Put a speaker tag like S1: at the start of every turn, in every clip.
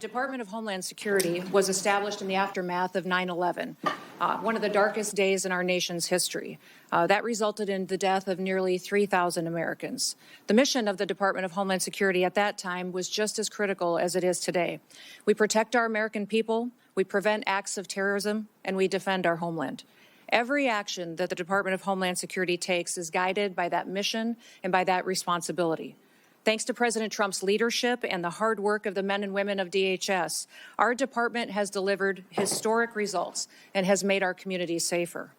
S1: Department of Homeland Security was established in the aftermath of 9/11, one of the darkest days in our nation's history. That resulted in the death of nearly 3,000 Americans. The mission of the Department of Homeland Security at that time was just as critical as it is today. We protect our American people, we prevent acts of terrorism, and we defend our homeland. Every action that the Department of Homeland Security takes is guided by that mission and by that responsibility. Thanks to President Trump's leadership and the hard work of the men and women of DHS, our department has delivered historic results and has made our communities safer.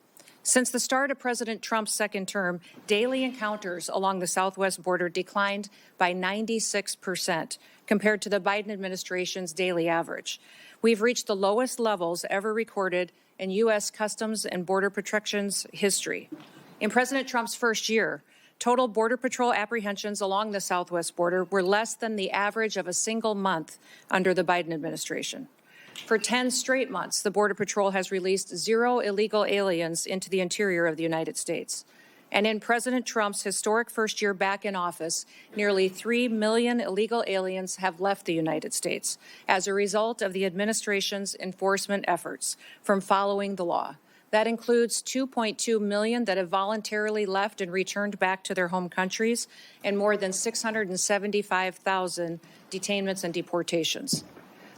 S1: Since the start of President Trump's second term, daily encounters along the southwest border declined by 96% compared to the Biden administration's daily average. We've reached the lowest levels ever recorded in U.S. Customs and Border Protection's history. In President Trump's first year, total Border Patrol apprehensions along the southwest border were less than the average of a single month under the Biden administration. For 10 straight months, the Border Patrol has released 0 illegal aliens into the interior of the United States. And in President Trump's historic first year back in office, nearly 3 million illegal aliens have left the United States as a result of the administration's enforcement efforts from following the law. That includes 2.2 million that have voluntarily left and returned back to their home countries, and more than 675,000 detainments and deportations.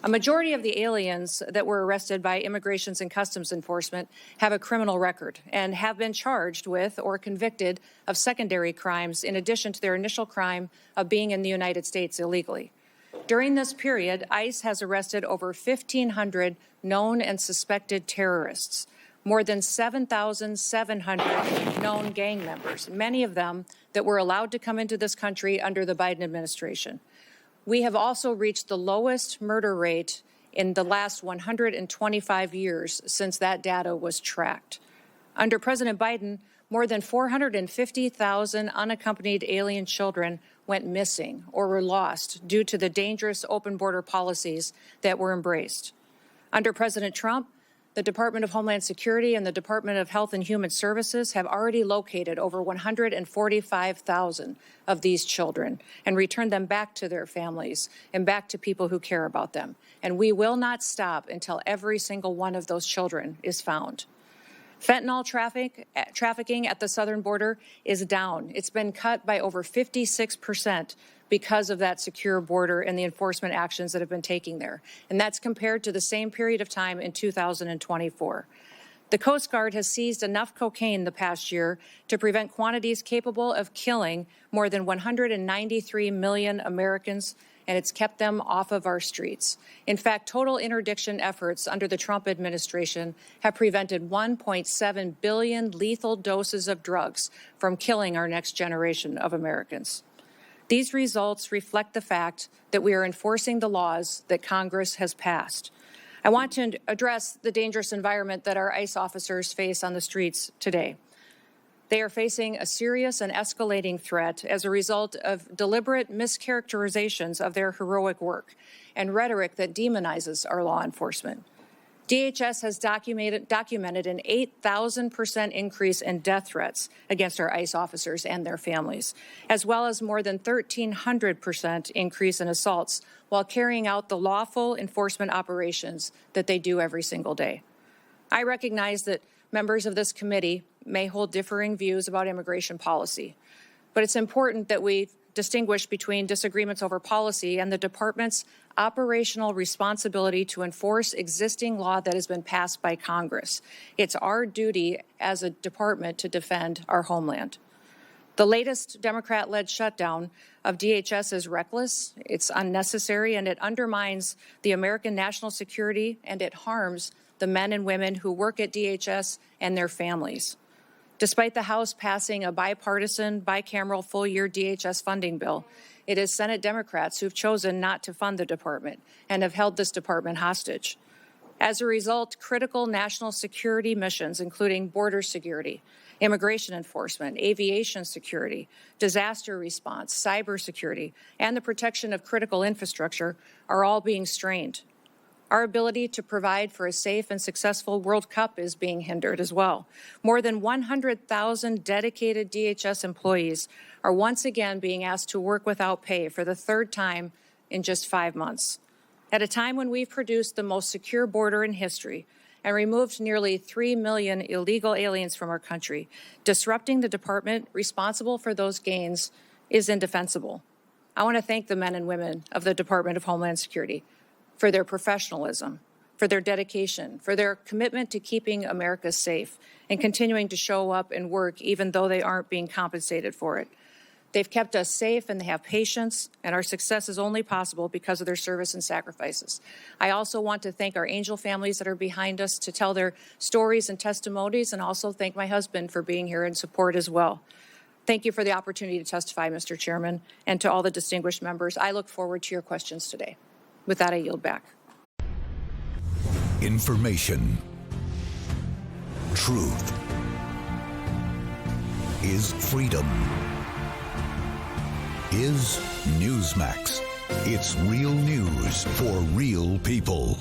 S1: A majority of the aliens that were arrested by Immigrations and Customs Enforcement have a criminal record and have been charged with or convicted of secondary crimes in addition to their initial crime of being in the United States illegally. During this period, ICE has arrested over 1,500 known and suspected terrorists, more than 7,700 known gang members, many of them that were allowed to come into this country under the Biden administration. We have also reached the lowest murder rate in the last 125 years since that data was tracked. Under President Biden, more than 450,000 unaccompanied alien children went missing or were lost due to the dangerous open border policies that were embraced. Under President Trump, the Department of Homeland Security and the Department of Health and Human Services have already located over 145,000 of these children and returned them back to their families and back to people who care about them. And we will not stop until every single one of those children is found. Fentanyl trafficking at the southern border is down. It's been cut by over 56% because of that secure border and the enforcement actions that have been taken there. And that's compared to the same period of time in 2024. The Coast Guard has seized enough cocaine the past year to prevent quantities capable of killing more than 193 million Americans, and it's kept them off of our streets. In fact, total interdiction efforts under the Trump administration have prevented 1.7 billion lethal doses of drugs from killing our next generation of Americans. These results reflect the fact that we are enforcing the laws that Congress has passed. I want to address the dangerous environment that our ICE officers face on the streets today. They are facing a serious and escalating threat as a result of deliberate mischaracterizations of their heroic work and rhetoric that demonizes our law enforcement. DHS has documented an 8,000% increase in death threats against our ICE officers and their families, as well as more than 1,300% increase in assaults while carrying out the lawful enforcement operations that they do every single day. I recognize that members of this committee may hold differing views about immigration policy, but it's important that we distinguish between disagreements over policy and the department's operational responsibility to enforce existing law that has been passed by Congress. It's our duty as a department to defend our homeland. The latest Democrat-led shutdown of DHS is reckless, it's unnecessary, and it undermines the American national security, and it harms the men and women who work at DHS and their families. Despite the House passing a bipartisan, bicameral full-year DHS funding bill, it is Senate Democrats who've chosen not to fund the department and have held this department hostage. As a result, critical national security missions, including border security, immigration enforcement, aviation security, disaster response, cybersecurity, and the protection of critical infrastructure, are all being strained. Our ability to provide for a safe and successful World Cup is being hindered as well. More than 100,000 dedicated DHS employees are once again being asked to work without pay for the third time in just 5 months. At a time when we've produced the most secure border in history and removed nearly 3 million illegal aliens from our country, disrupting the department responsible for those gains is indefensible. I want to thank the men and women of the Department of Homeland Security for their professionalism, for their dedication, for their commitment to keeping America safe and continuing to show up and work even though they aren't being compensated for it. They've kept us safe and they have patience, and our success is only possible because of their service and sacrifices. I also want to thank our angel families that are behind us to tell their stories and testimonies, and also thank my husband for being here in support as well. Thank you for the opportunity to testify, Mr. Chairman, and to all the distinguished members. I look forward to your questions today. With that, I yield back.
S2: Information. Truth is freedom. Is Newsmax. It's real news for real people.